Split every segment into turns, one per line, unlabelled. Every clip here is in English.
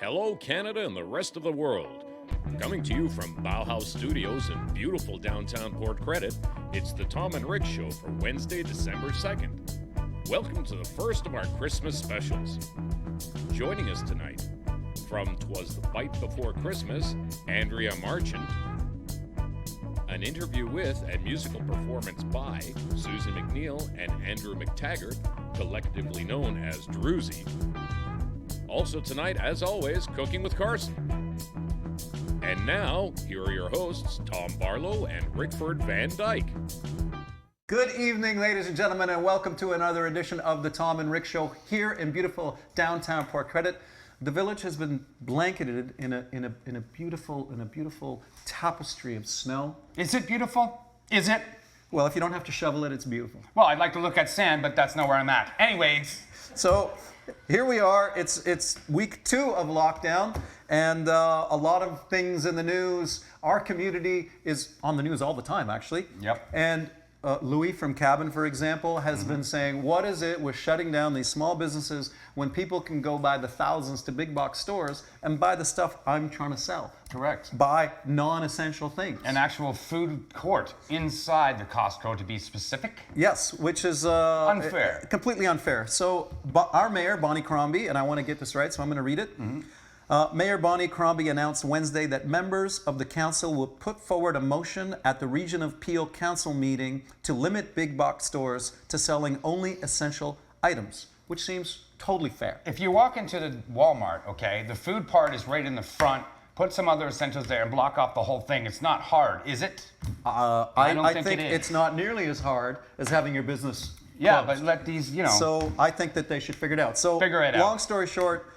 Hello, Canada and the rest of the world. Coming to you from Bauhaus Studios in beautiful downtown Port Credit, it's the Tom and Rick Show for Wednesday, December 2nd. Welcome to the first of our Christmas specials. Joining us tonight, from 'Twas the Bite Before Christmas, Andrea Marchant, an interview with and musical performance by Susan McNeil and Andrew McTaggart, collectively known as Druzy. Also tonight, as always, Cooking with Carson. And now, here are your hosts, Tom Barlow and Rickford Van Dyke.
Good evening, ladies and gentlemen, and welcome to another edition of the Tom and Rick Show here in beautiful downtown Port Credit. The village has been blanketed in a beautiful tapestry of snow.
Is it beautiful? Is it?
Well, if you don't have to shovel it, it's beautiful.
Well, I'd like to look at sand, but that's not where I'm at. Anyways.
So here we are. It's week 2 of lockdown, and a lot of things in the news. Our community is on the news all the time, actually.
Yep.
And Louis from Cabin, for example, has been saying, what is it with shutting down these small businesses when people can go by the thousands to big box stores and buy the stuff I'm trying to sell?
Correct.
Buy non-essential things.
An actual food court inside the Costco, to be specific.
Yes, which is
Unfair.
Completely unfair. So our mayor, Bonnie Crombie, and I want to get this right, so I'm going to read it. Mayor Bonnie Crombie announced Wednesday that members of the council will put forward a motion at the Region of Peel Council meeting to limit big box stores to selling only essential items, which seems totally fair.
If you walk into the Walmart, okay, the food part is right in the front. Put some other essentials there and block off the whole thing. It's not hard, is it?
I think it's not nearly as hard as having your business
Yeah,
closed.
but let these, you know.
So I think that they should figure it out. So
Figure it out.
Long story short,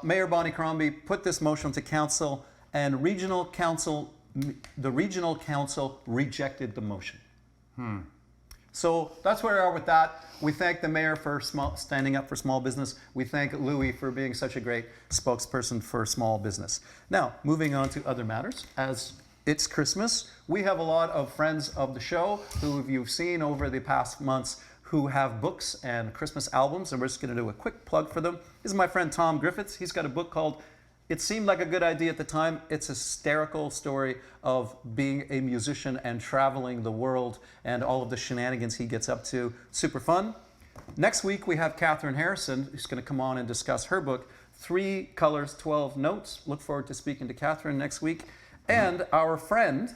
Mayor Bonnie Crombie put this motion to council, and the regional council rejected the motion. So that's where we are with that. We thank the mayor for standing up for small business. We thank Louis for being such a great spokesperson for small business. Now, moving on to other matters. As it's Christmas, we have a lot of friends of the show who you've seen over the past months who have books and Christmas albums, and we're just going to do a quick plug for them. This is my friend Tom Griffiths. He's got a book called It Seemed Like a Good Idea at the Time. It's a hysterical story of being a musician and traveling the world and all of the shenanigans he gets up to. Super fun. Next week, we have Catherine Harrison, who's going to come on and discuss her book, 3 Colors, 12 Notes. Look forward to speaking to Catherine next week. And our friend,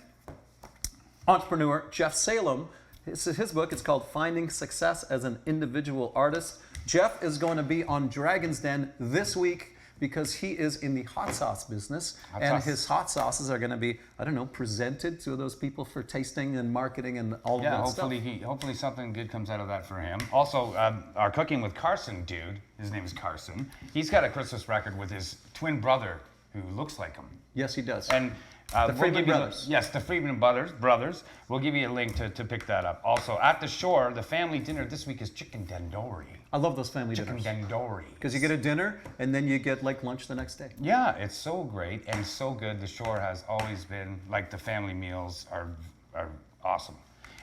entrepreneur Jeff Salem, his book, it's called Finding Success as an Individual Artist. Jeff is going to be on Dragon's Den this week because he is in the hot sauce business, his hot sauces are going to be, I don't know, presented to those people for tasting and marketing and all of that stuff.
Hopefully something good comes out of that for him. Also, our Cooking with Carson dude, his name is Carson, he's got a Christmas record with his twin brother who looks like him.
Yes, he does.
And
the Friedman brothers.
Yes, the Friedman brothers. We'll give you a link to pick that up. Also, at the shore, the family dinner this week is chicken tandoori.
I love those family dinners.
Chicken tandoori.
Because you get a dinner and then you get like lunch the next day.
Yeah, it's so great and so good. The shore has always been, like, the family meals are awesome.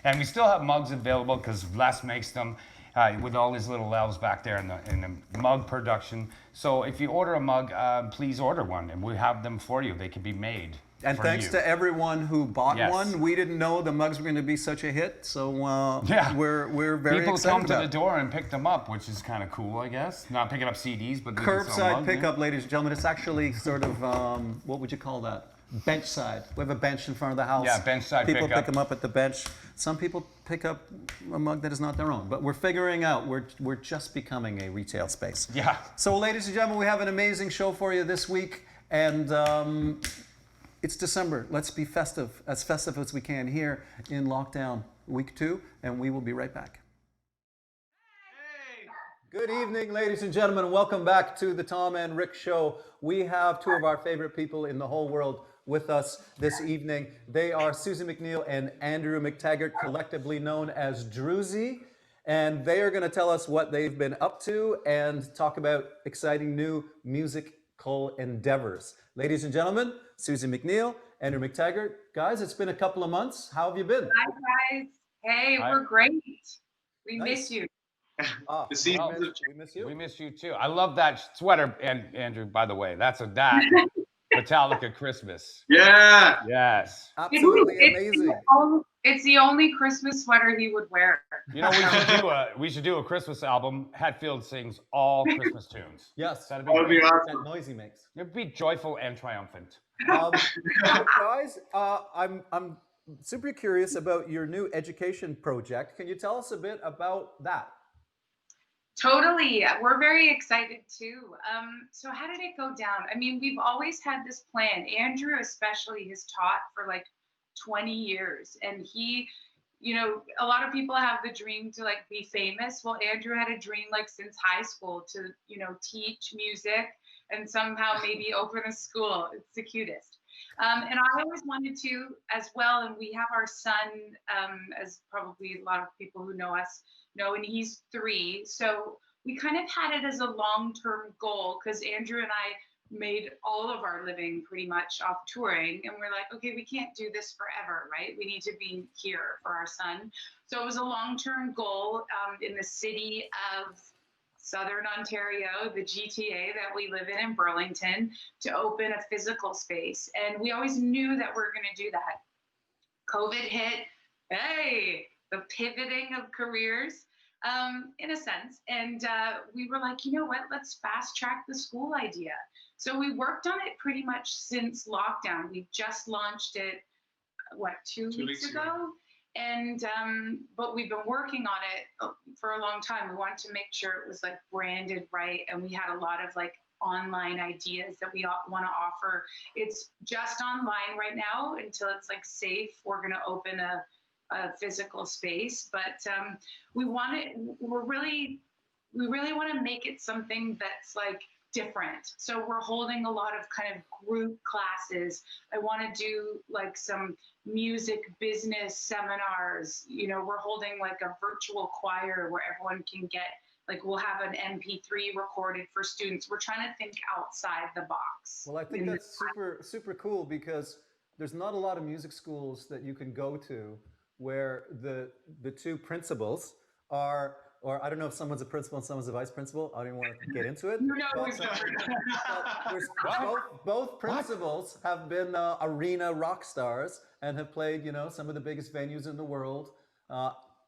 And we still have mugs available because Les makes them with all his little elves back there in the mug production. So if you order a mug, please order one and we have them for you. They can be made.
And thanks to everyone who bought
Yes.
one. We didn't know the mugs were going to be such a hit, so we're very
People
excited
come
about
to the
it.
door and pick them up, which is kind of cool, I guess. Not picking up CDs, but we can sell
Curbside
mugs,
pickup, ladies and gentlemen. It's actually sort of, what would you call that? Bench side. We have a bench in front of the house.
Yeah, bench side
People
pickup.
pick them up at the bench. Some people pick up a mug that is not their own. But we're figuring out, we're just becoming a retail space.
Yeah.
So ladies and gentlemen, we have an amazing show for you this week. And it's December. Let's be festive as we can here in lockdown week 2. And we will be right back. Good evening, ladies and gentlemen. Welcome back to the Tom and Rick Show. We have 2 of our favorite people in the whole world with us this evening. They are Susan McNeil and Andrew McTaggart, collectively known as Druzy. And they are going to tell us what they've been up to and talk about exciting new musical endeavors. Ladies and gentlemen, Susan McNeil, Andrew McTaggart. Guys, it's been a couple of months. How have you been?
Hi, guys. Hey,
Hi.
we're great. We
Nice.
miss you.
Oh,
The seasons have
we miss you.
We miss you too. I love that sweater, and Andrew. By the way, that's Metallica Christmas.
Yeah.
Yes.
Absolutely amazing.
It's the only Christmas sweater he would wear.
You know, we should do a Christmas album. Hatfield sings all Christmas tunes.
Yes,
That'd
That would be
great.
awesome.
that noise he makes.
It'd be joyful and triumphant.
Guys, I'm super curious about your new education project. Can you tell us a bit about that?
Totally. We're very excited too. So how did it go down? I mean, we've always had this plan. Andrew especially has taught for like 20 years, and he, a lot of people have the dream to like be famous. Well, Andrew had a dream like since high school to, teach music and somehow maybe open a school. It's the cutest. And I always wanted to as well. And we have our son, as probably a lot of people who know us know, and he's 3. So we kind of had it as a long-term goal because Andrew and I made all of our living pretty much off touring. And we're like, okay, we can't do this forever, right? We need to be here for our son. So it was a long-term goal in the city of Southern Ontario, the GTA that we live in Burlington, to open a physical space. And we always knew that we were going to do that. COVID hit, hey, the pivoting of careers, in a sense. And we were like, you know what, let's fast track the school idea. So we worked on it pretty much since lockdown. We just launched it, 2 weeks ago? And, but we've been working on it for a long time. We wanted to make sure it was like branded right. And we had a lot of like online ideas that we want to offer. It's just online right now until it's like safe. We're going to open a physical space, but we really want to make it something that's like different. So we're holding a lot of kind of group classes. I want to do like some music business seminars. We're holding like a virtual choir where everyone can get, like, we'll have an MP3 recorded for students. We're trying to think outside the box.
Well, I think that's super, super cool because there's not a lot of music schools that you can go to where the two principals are, or I don't know if someone's a principal and someone's a vice principal. I don't even want to get into it. Both principals have been arena rock stars and have played, some of the biggest venues in the world,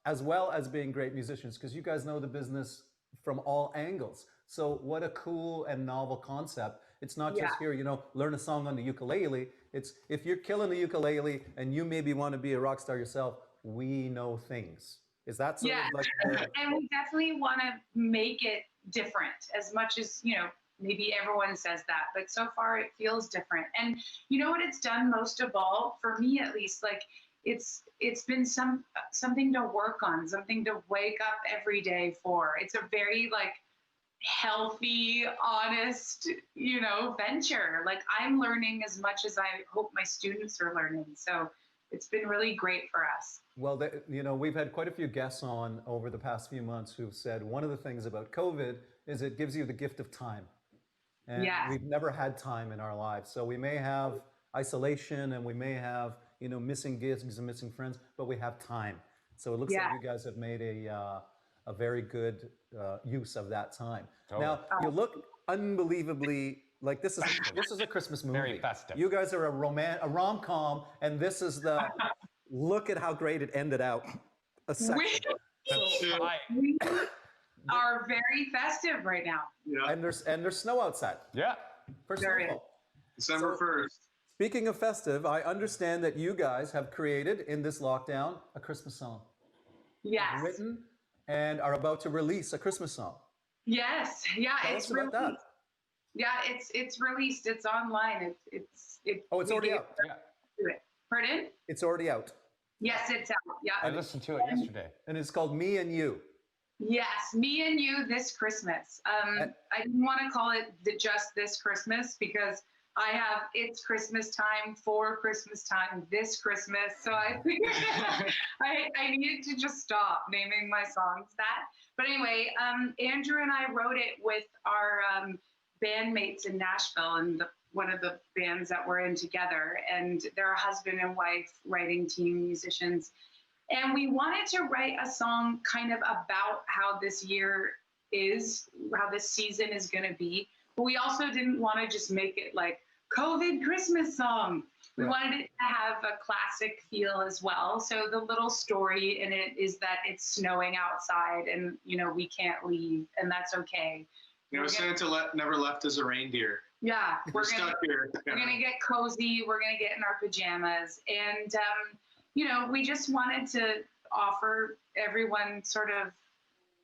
as well as being great musicians, because you guys know the business from all angles. So what a cool and novel concept. It's not just here, learn a song on the ukulele. It's if you're killing the ukulele and you maybe want to be a rock star yourself, we know things. Is that sort of like
and we definitely want to make it different as much as, maybe everyone says that, but so far it feels different. And you know what it's done most of all, for me at least, like it's been something to work on, something to wake up every day for. It's a very like healthy, honest, venture. Like I'm learning as much as I hope my students are learning. So it's been really great for us.
Well, we've had quite a few guests on over the past few months who've said one of the things about COVID is it gives you the gift of time. And we've never had time in our lives. So we may have isolation and we may have, missing gigs and missing friends, but we have time. So it looks like you guys have made a very good use of that time. Totally. Now, you look unbelievably like this is a Christmas movie.
Very festive.
You guys are a rom-com, and this is the look at how great it ended out.
We are very festive right now.
Yeah.
And there's snow outside.
Yeah.
First of all,
December 1st.
Speaking of festive, I understand that you guys have created in this lockdown a Christmas song.
Yes.
Written and are about to release a Christmas song.
Yes. Yeah.
Tell us about that.
Yeah, it's released. It's online. It's
already out.
Yeah.
Pardon?
It's already out.
Yes, it's out. Yeah.
I listened to it yesterday.
And it's called Me and You.
Yes, Me and You This Christmas. I didn't want to call it just This Christmas because I have It's Christmas Time, For Christmas Time, This Christmas. So I figured I needed to just stop naming my songs that. But anyway, Andrew and I wrote it with our bandmates in Nashville and one of the bands that we're in together. And they're a husband and wife writing team musicians. And we wanted to write a song kind of about how this year is, how this season is going to be. But we also didn't want to just make it like COVID Christmas song. We wanted it to have a classic feel as well. So the little story in it is that it's snowing outside and, we can't leave, and that's okay.
Santa never left as a reindeer.
Yeah,
We're stuck here.
we're gonna get cozy. We're gonna get in our pajamas, and we just wanted to offer everyone sort of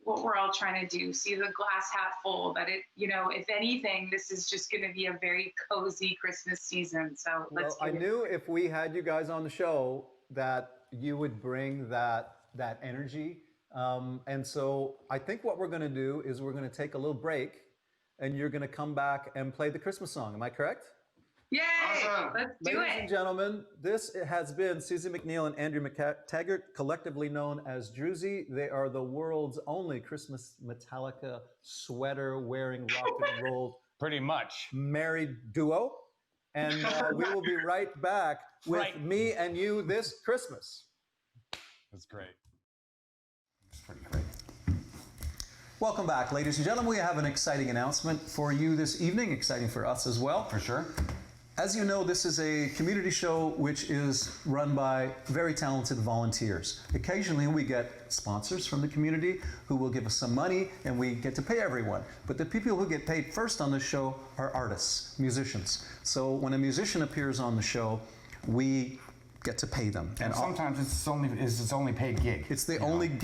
what we're all trying to do. See the glass half full. That if anything, this is just gonna be a very cozy Christmas season. So let's.
Well, I knew if we had you guys on the show that you would bring that energy, and so I think what we're gonna do is we're gonna take a little break. And you're going to come back and play the Christmas song. Am I correct?
Yay!
Awesome.
Let's do
Ladies
it.
and gentlemen, this has been Susie McNeil and Andrew McTaggart, collectively known as Druzy. They are the world's only Christmas Metallica sweater-wearing rock and roll
Pretty much.
married duo. And we will be right back with
Right.
Me and You this Christmas.
That's great. It's pretty great.
Welcome back, ladies and gentlemen. We have an exciting announcement for you this evening, exciting for us as well.
For sure.
As you know, this is a community show which is run by very talented volunteers. Occasionally we get sponsors from the community who will give us some money and we get to pay everyone. But the people who get paid first on this show are artists, musicians. So when a musician appears on the show, we get to pay them.
And sometimes it's only paid gig.
It's the only paid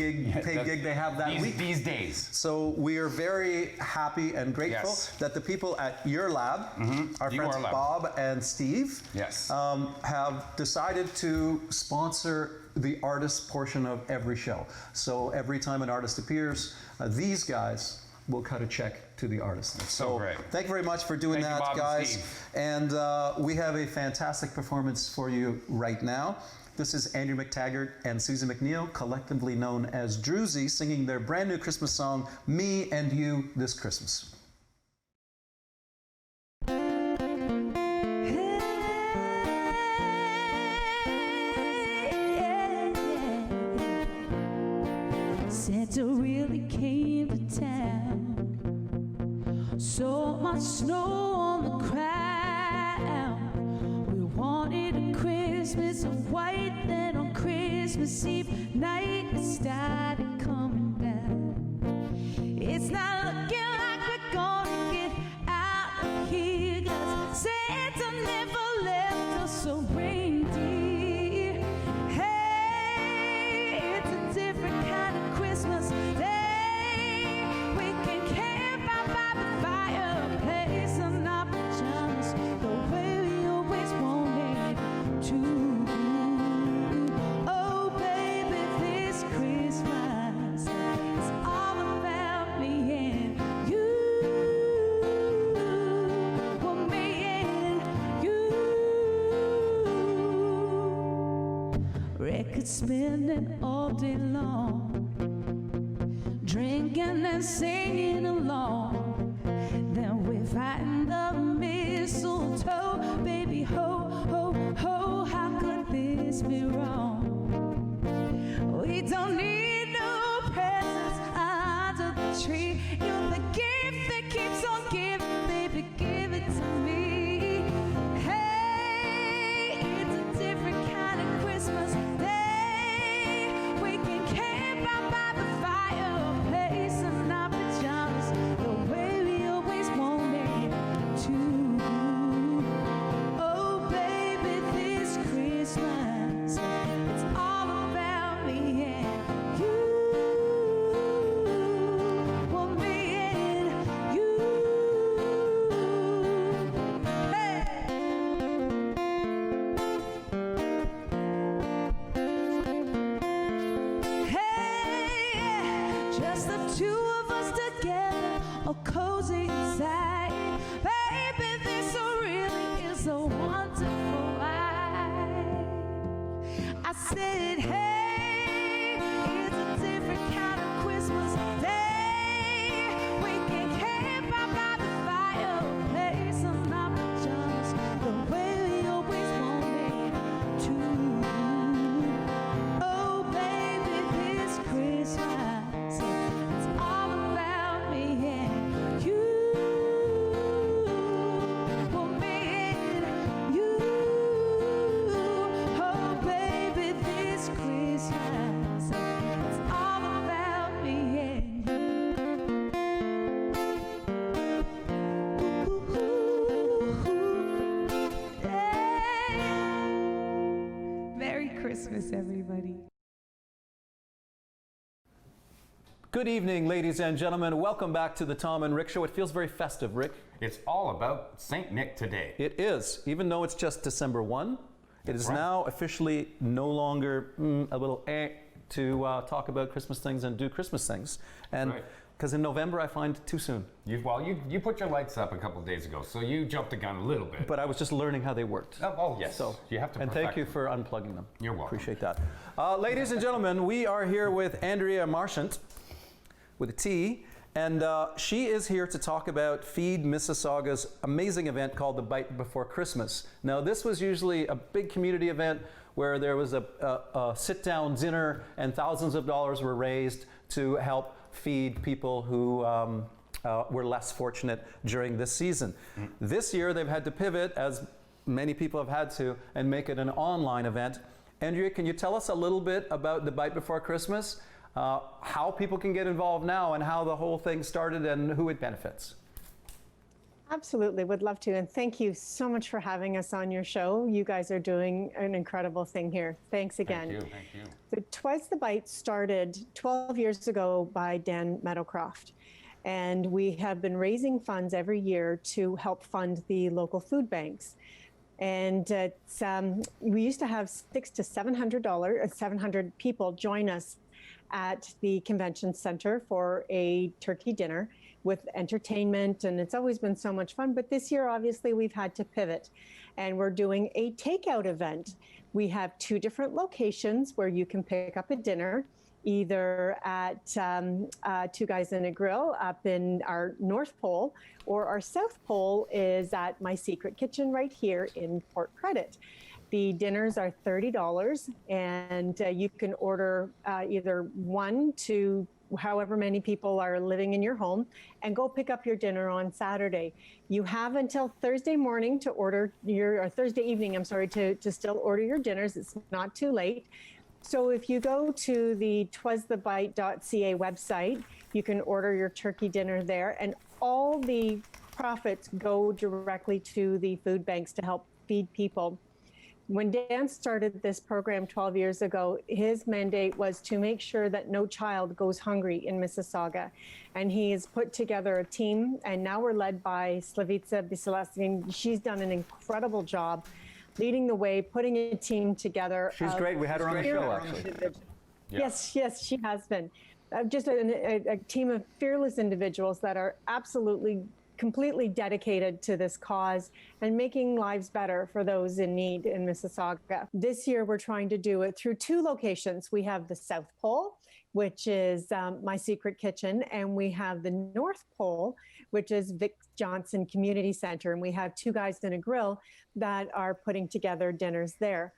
gig they have that week.
These days.
So we are very happy and grateful
Yes.
that the people at Your Lab, our friends
Lab.
Bob and Steve,
Yes.
have decided to sponsor the artist portion of every show. So every time an artist appears, these guys will cut a check to the artist.
so great.
Thank you very much for doing
Thank you,
that,
Bob and
guys.
Steve.
And we have a fantastic performance for you right now. This is Andrew McTaggart and Susie McNeil, collectively known as Druzy, singing their brand new Christmas song, Me and You This Christmas.
Santa really came to town. So much snow on the ground. We wanted a Christmas of white, then on Christmas Eve night it started coming down. It's not looking like we're gonna get out of here, 'cause Santa never left us a reindeer. Hey, it's a different kind of Christmas day. We can camp out by the fireplace in our pajamas, the way we always wanted to. Oh, baby, this Christmas is all about me and you. Oh, me and you. Record spinning all day long, drinking and singing along. Then we're fighting the mistletoe, baby, ho, ho, ho, how could this be wrong? We don't need no presents under the tree. You're the gift that keeps on giving, baby, give it to me. Hey, it's a different kind of Christmas day. We can camp out by the fireplace in our pajamas, the way we always wanted to. Oh, baby, this Christmas, it's all about me and you. Oh, me and you. Hey. Hey, just the two of us together, all cozy inside. Baby, this really is a wonderful life. I said, hey, it's a different kind of Christmas day. We can camp out by the fireplace in our pajamas, the way we always wanted to. Oh, baby.
Good evening, ladies and gentlemen. Welcome back to the Tom and Rick Show. It feels very festive, Rick.
It's all about St. Nick today.
It is, even though it's just December 1. It is now officially no longer a little to talk about Christmas things and do Christmas things. And because in November I find too soon.
You put your lights up a couple of days ago, so you jumped the gun a little bit.
But I was just learning how they worked.
Oh yes.
So
you have to.
And thank you for unplugging them.
You're welcome.
Appreciate that. Ladies and gentlemen, we are here with Andrea Marchant with a T, and she is here to talk about Feed Mississauga's amazing event called the Bite Before Christmas. Now, this was usually a big community event where there was a sit-down dinner and thousands of dollars were raised to help feed people who were less fortunate during this season. This year, they've had to pivot, as many people have had to, and make it an online event. Andrea, can you tell us a little bit about the Bite Before Christmas? How people can get involved now and how the whole thing started and who it benefits.
Absolutely, would love to. And thank you so much for having us on your show. You guys are doing an incredible thing here. Thanks again.
Thank you. Thank you.
So Twas the Bite started 12 years ago by Dan Meadowcroft. And we have been raising funds every year to help fund the local food banks. And we used to have $600 to $700 people join us at the convention center for a turkey dinner with entertainment, and it's always been so much fun. But this year, obviously, we've had to pivot, and we're doing a takeout event. We have 2 different locations where you can pick up a dinner, either at Two Guys in a Grill up in our North Pole, or our South Pole is at My Secret Kitchen right here in Port Credit. The dinners are $30, and you can order either 1 to however many people are living in your home, and go pick up your dinner on Saturday. You have until Thursday morning to order or Thursday evening, I'm sorry, to still order your dinners. It's not too late. So if you go to the twasthebite.ca website, you can order your turkey dinner there, and all the profits go directly to the food banks to help feed people. When Dan started this program 12 years ago, his mandate was to make sure that no child goes hungry in Mississauga. And he has put together a team, and now we're led by Slavica Biselestin. She's done an incredible job leading the way, putting a team together.
She's great. We had her on the show, actually.
Yes, she has been. Just a team of fearless individuals that are absolutely completely dedicated to this cause and making lives better for those in need in Mississauga. This year, we're trying to do it through 2 locations. We have the South Pole, which is My Secret Kitchen, and we have the North Pole, which is Vic Johnson Community Center. And we have Two Guys in a Grill that are putting together dinners there.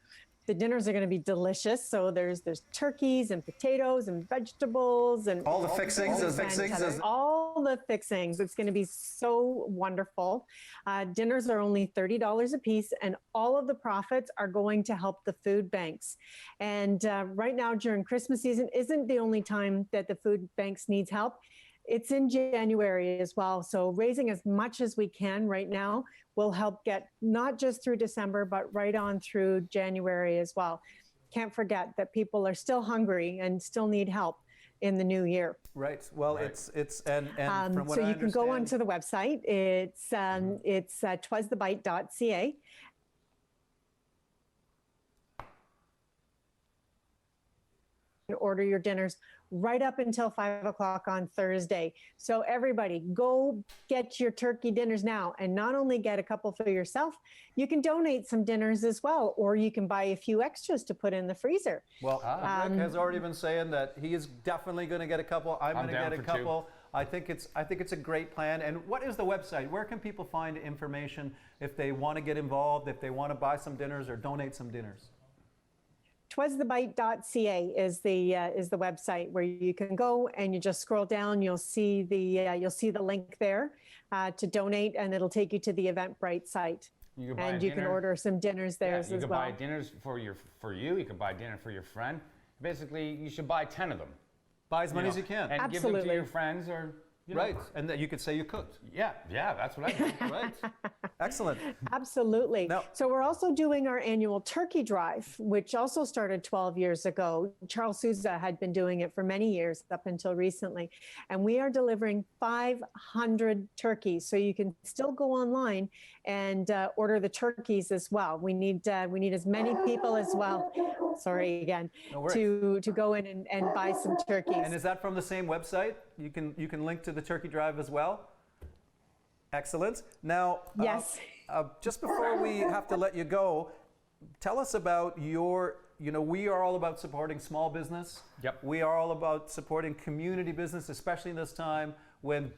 The dinners are going to be delicious. So there's turkeys and potatoes and vegetables and
all the fixings.
All the fixings. It's going to be so wonderful. Dinners are only $30 a piece, and all of the profits are going to help the food banks. And right now during Christmas season isn't the only time that the food banks needs help. It's in January as well. So raising as much as we can right now will help get not just through December, but right on through January as well. Can't forget that people are still hungry and still need help in the new year.
Right. Well, it's from what
so
I
you can go onto the website. It's twasthebite.ca. Order your dinners right up until 5 o'clock on Thursday. So everybody, go get your turkey dinners now, and not only get a couple for yourself, you can donate some dinners as well, or you can buy a few extras to put in the freezer.
Well, Rick has already been saying that he is definitely going to get a couple. I'm going to get a couple. 2. I think it's a great plan. And what is the website? Where can people find information if they want to get involved, if they want to buy some dinners or donate some dinners?
Twasthebite.ca is the website where you can go, and you just scroll down. You'll see the link there to donate, and it'll take you to the Eventbrite site. You can order some dinners there as well.
You can buy dinners for you. You can buy dinner for your friend. Basically, you should buy 10 of them.
Buy as many as you can.
And
Absolutely.
give them to your friends or
Right, and that you could say you cooked.
Yeah, that's what I do.
Right. Excellent.
Absolutely.
Now-
So we're also doing our annual turkey drive, which also started 12 years ago. Charles Souza had been doing it for many years up until recently. And we are delivering 500 turkeys. So you can still go online and order the turkeys as well. We need as many people as well. Sorry again.
No worries.
To go in and buy some turkeys.
And is that from the same website? You can link to the turkey drive as well? Excellent. Now,
Yes.
Just before we have to let you go, tell us about we are all about supporting small business.
Yep.
We are all about supporting community business, especially in this time when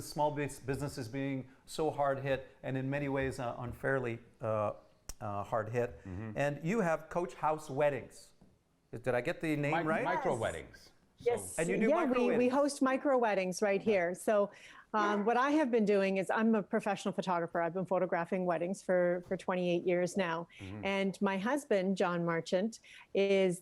small business is being so hard hit and in many ways unfairly hard hit.
Mm-hmm.
And you have Coach House Weddings. Did I get the name right?
Micro weddings.
Yes.
And you do
yeah,
micro
we
weddings.
host micro weddings right here. So what I have been doing is I'm a professional photographer. I've been photographing weddings for 28 years now. And my husband, John Marchant, is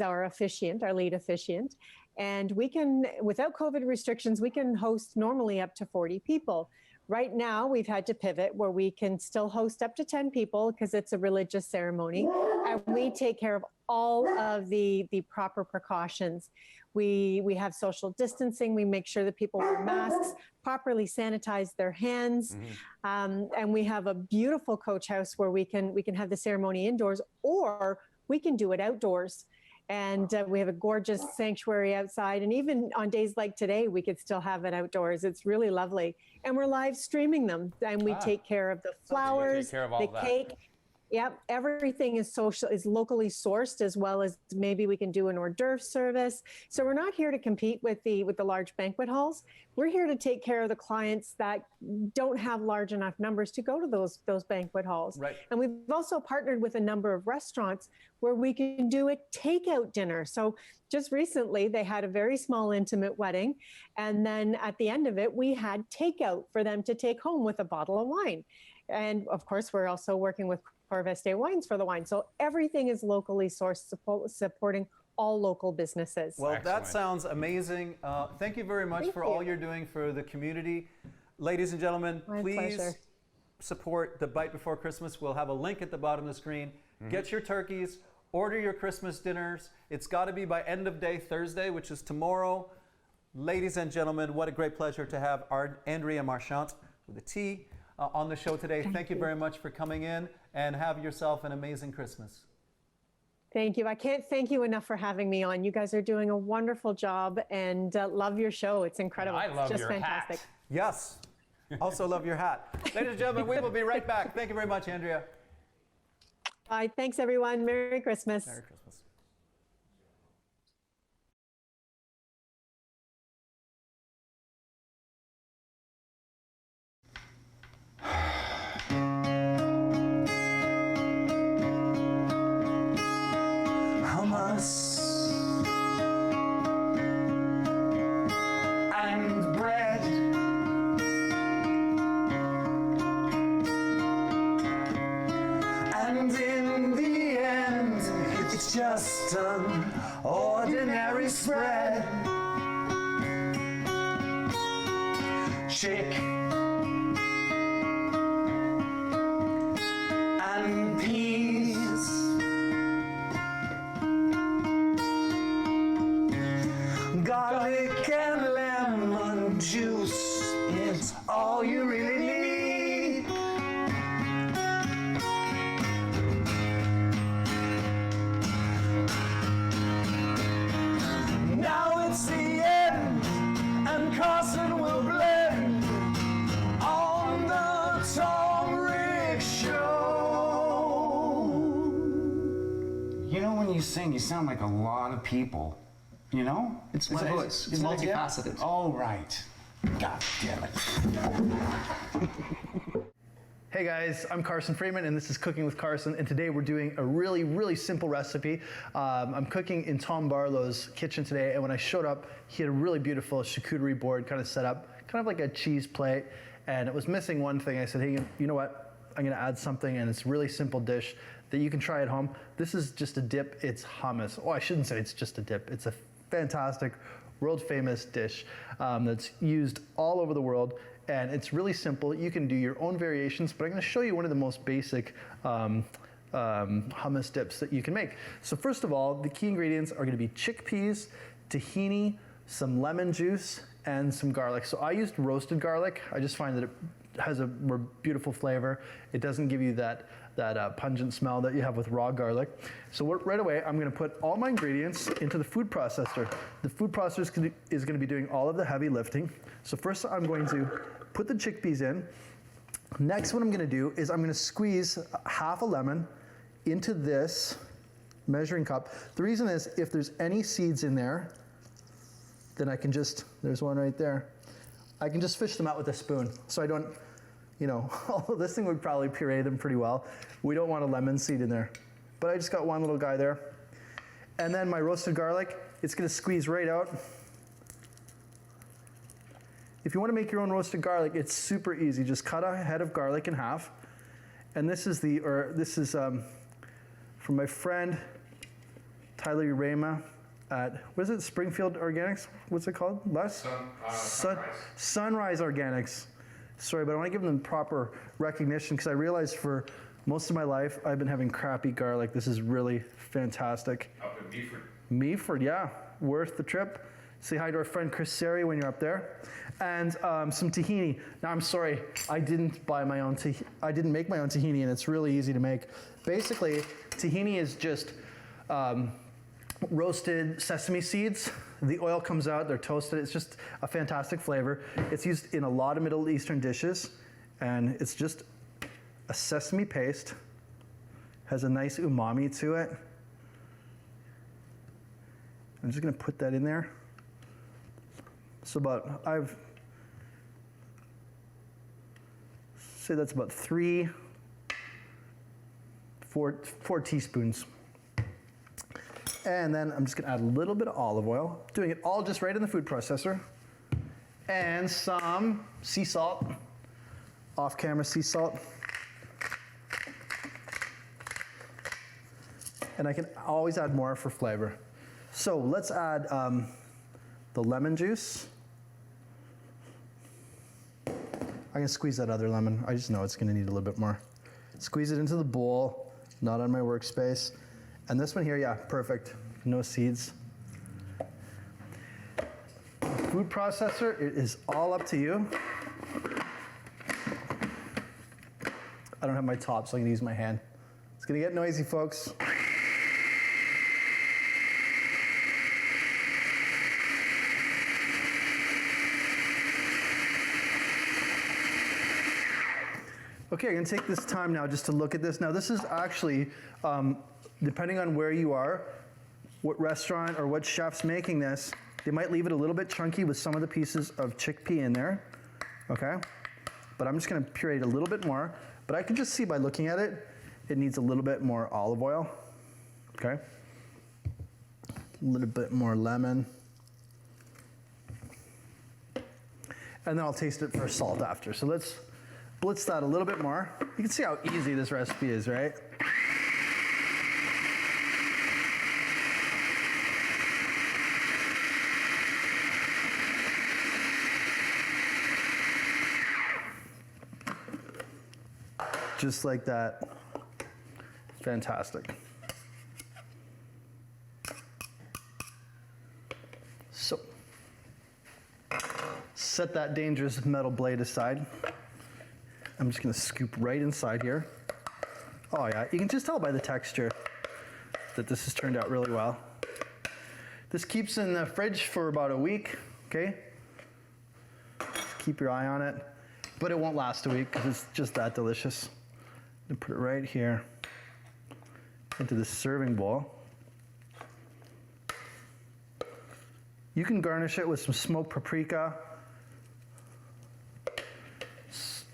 our officiant, our lead officiant. And we can, without COVID restrictions, we can host normally up to 40 people. Right now, we've had to pivot where we can still host up to 10 people because it's a religious ceremony. And we take care of all of the proper precautions. We have social distancing. We make sure that people wear masks, properly sanitize their hands. And we have a beautiful coach house where we can have the ceremony indoors, or we can do it outdoors. And we have a gorgeous sanctuary outside. And even on days like today, we could still have it outdoors. It's really lovely. And we're live streaming them. And we take care of the flowers,
care of all
the
that.
cake. Yep, everything is locally sourced, as well as maybe we can do an hors d'oeuvre service. So we're not here to compete with the large banquet halls. We're here to take care of the clients that don't have large enough numbers to go to those banquet halls.
Right.
And we've also partnered with a number of restaurants where we can do a takeout dinner. So just recently, they had a very small, intimate wedding. And then at the end of it, we had takeout for them to take home with a bottle of wine. And of course, we're also working with Corveste Wines for the wine. So everything is locally sourced, supporting all local businesses.
Well,
Excellent.
that sounds amazing. Thank you very much for all you're doing for the community. Ladies and gentlemen,
My
please
pleasure.
support the Bite Before Christmas. We'll have a link at the bottom of the screen. Get your turkeys, order your Christmas dinners. It's got to be by end of day Thursday, which is tomorrow. Ladies and gentlemen, what a great pleasure to have Andrea Marchant with a T on the show today. Thank you very much for coming in, and have yourself an amazing Christmas.
Thank you. I can't thank you enough for having me on. You guys are doing a wonderful job, and love your show. It's incredible.
I love
It's just
your
fantastic.
hat.
Yes. Also love your hat. Ladies and gentlemen, we will be right back. Thank you very much, Andrea.
Bye. Thanks, everyone. Merry Christmas.
Merry Christmas. Hummus and bread. And in the end, it's just an ordinary spread. Chick and peas. Garlic and lemon juice, it's all you really need. Now it's the end, and Carson will blend on the Tom Rick Show.
You know, when you sing, you sound like a lot of people. You know?
It's my voice. It's multifaceted.
Oh, right. God damn it.
Hey guys, I'm Carson Freeman and this is Cooking with Carson, and today we're doing a really, really simple recipe. I'm cooking in Tom Barlow's kitchen today, and when I showed up, he had a really beautiful charcuterie board kind of set up, kind of like a cheese plate, and it was missing one thing. I said, hey, you know what? I'm gonna add something, and it's a really simple dish that you can try at home. This is just a dip, it's hummus. Oh, I shouldn't say it's just a dip. It's a fantastic, world famous dish that's used all over the world. And it's really simple. You can do your own variations, but I'm going to show you one of the most basic hummus dips that you can make. So first of all, the key ingredients are going to be chickpeas, tahini, some lemon juice, and some garlic. So I used roasted garlic. I just find that it has a more beautiful flavor. It doesn't give you that pungent smell that you have with raw garlic. So right away, I'm going to put all my ingredients into the food processor. The food processor is going to be doing all of the heavy lifting. So first, I'm going to put the chickpeas in. Next, what I'm going to do is I'm going to squeeze half a lemon into this measuring cup. The reason is if there's any seeds in there, then I can just, there's one right there, I can just fish them out with a spoon. So I don't, you know, although this thing would probably puree them pretty well, we don't want a lemon seed in there. But I just got one little guy there. And then my roasted garlic, it's going to squeeze right out. If you want to make your own roasted garlic, it's super easy. Just cut a head of garlic in half. And this is from my friend Tyler Urema at, what is it, Springfield Organics? What's it called? Sunrise Organics. Sorry, but I want to give them proper recognition because I realized for most of my life I've been having crappy garlic. This is really fantastic.
Up in Meaford.
Meaford, yeah, worth the trip. Say hi to our friend Chris Seri when you're up there. And some tahini. Now I'm sorry, I didn't make my own tahini, and it's really easy to make. Basically, tahini is just roasted sesame seeds. The oil comes out, they're toasted. It's just a fantastic flavor. It's used in a lot of Middle Eastern dishes, and it's just a sesame paste. Has a nice umami to it. I'm just gonna put that in there. So say that's about 4 teaspoons. And then I'm just gonna add a little bit of olive oil, doing it all just right in the food processor. And some sea salt, off-camera sea salt. And I can always add more for flavor. So let's add the lemon juice. I'm gonna squeeze that other lemon. I just know it's gonna need a little bit more. Squeeze it into the bowl, not on my workspace. And this one here, yeah, perfect. No seeds. Food processor, it is all up to you. I don't have my top, so I'm gonna use my hand. It's gonna get noisy, folks. Okay, I'm gonna take this time now just to look at this. Now this is actually, depending on where you are, what restaurant or what chef's making this, they might leave it a little bit chunky with some of the pieces of chickpea in there, okay? But I'm just gonna puree it a little bit more. But I can just see by looking at it, it needs a little bit more olive oil, okay? A little bit more lemon. And then I'll taste it for salt after. So let's blitz that a little bit more. You can see how easy this recipe is, right? Just like that. Fantastic. So, set that dangerous metal blade aside. I'm just gonna scoop right inside here. Oh yeah, you can just tell by the texture that this has turned out really well. This keeps in the fridge for about a week, okay? Just keep your eye on it, but it won't last a week because it's just that delicious. I'm gonna put it right here into the serving bowl. You can garnish it with some smoked paprika.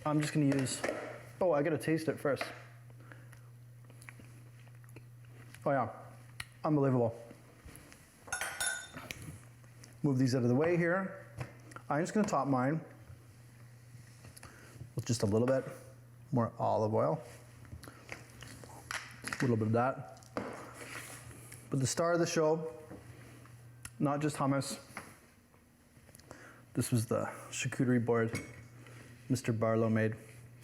I'm just gonna use, oh, I gotta taste it first. Oh yeah, unbelievable. Move these out of the way here. I'm just gonna top mine with just a little bit more olive oil. A little bit of that. But the star of the show, not just hummus, This was the charcuterie board Mr. Barlow made.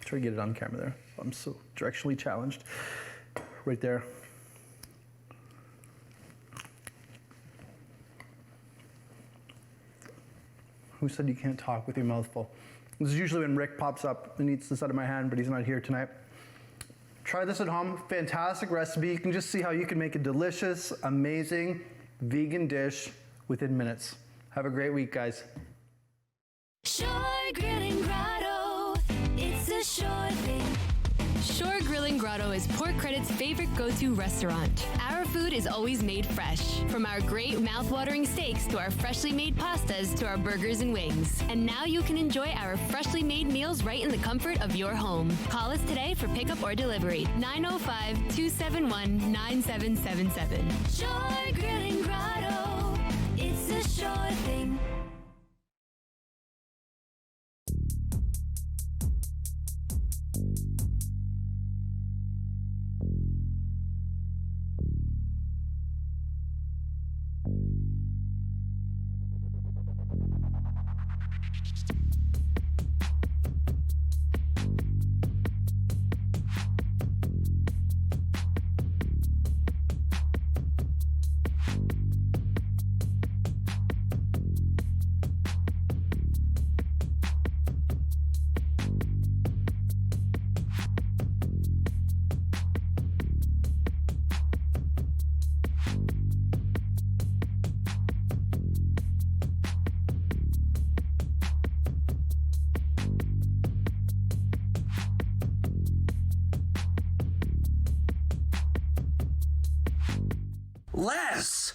Try to get it on camera there. I'm so directionally challenged. Right there. Who said you can't talk with your mouth full? This is usually when Rick pops up and eats this out of my hand, but he's not here tonight. Try this at home. Fantastic recipe. You can just see how you can make a delicious, amazing vegan dish within minutes. Have a great week, guys.
Shore Grilling Grotto, it's a Shore thing. Shore Grilling Grotto is Port Credit's favorite go-to restaurant. Our food is always made fresh. From our great mouth-watering steaks to our freshly made pastas to our burgers and wings. And now you can enjoy our freshly made meals right in the comfort of your home. Call us today for pickup or delivery. 905-271-9777. Shore Grilling Grotto, it's a Shore thing.
Les!